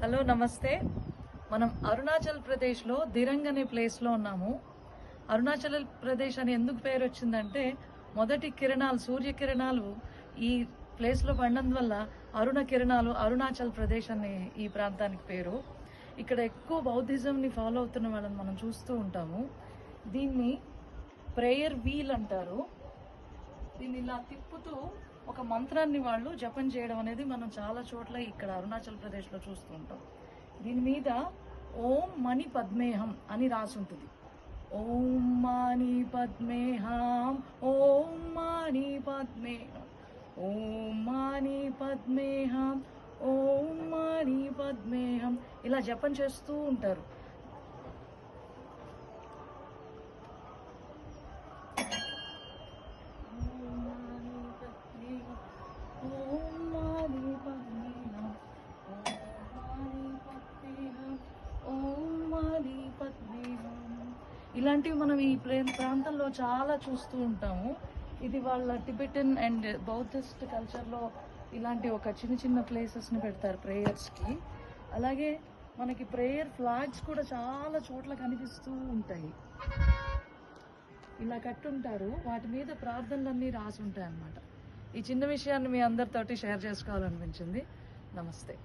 Hello నమస్తే. మనం అరుణాచల్ ప్రదేశ్లో దిరంగ్ అనే ప్లేస్లో ఉన్నాము. అరుణాచల్ ప్రదేశ్ అని ఎందుకు పేరు వచ్చిందంటే మొదటి కిరణాలు సూర్యకిరణాలు ఈ ప్లేస్లో పడినందువల్ల అరుణ కిరణాలు అరుణాచల్ ప్రదేశ్ అనే ఈ ప్రాంతానికి పేరు. ఇక్కడ ఎక్కువ బౌద్ధిజంని ఫాలో అవుతున్న వాళ్ళని మనం చూస్తూ ఉంటాము. దీన్ని ప్రేయర్ వీల్ అంటారు. దీన్ని ఇలా తిప్పుతూ ఒక మంత్రాన్ని వాళ్ళు జపం చేయడం అనేది మనం చాలా చోట్ల ఇక్కడ అరుణాచల్ ప్రదేశ్లో చూస్తూ ఉంటాం. దీని మీద ఓం మణి పద్మేహం అని రాసి ఉంటుంది. ఓం మణి పద్మేహం, ఓం మణి పద్మేహం, ఓం మణి పద్మేహం, ఓం మణి పద్మేహం ఇలా జపం చేస్తూ ఉంటారు. ఇలాంటివి మనం ఈ ప్రాంతంలో చాలా చూస్తూ ఉంటాము. ఇది వాళ్ళ టిబెటన్ అండ్ బౌద్ధిస్ట్ కల్చర్లో ఇలాంటి ఒక చిన్న చిన్న ప్లేసెస్ని పెడతారు ప్రేయర్స్కి. అలాగే మనకి ప్రేయర్ ఫ్లాగ్స్ కూడా చాలా చోట్ల కనిపిస్తూ ఉంటాయి. ఇలా కట్టుంటారు, వాటి మీద ప్రార్థనలన్నీ రాసి ఉంటాయి అన్నమాట. ఈ చిన్న విషయాన్ని మీ అందరితోటి షేర్ చేసుకోవాలనిపించింది. నమస్తే.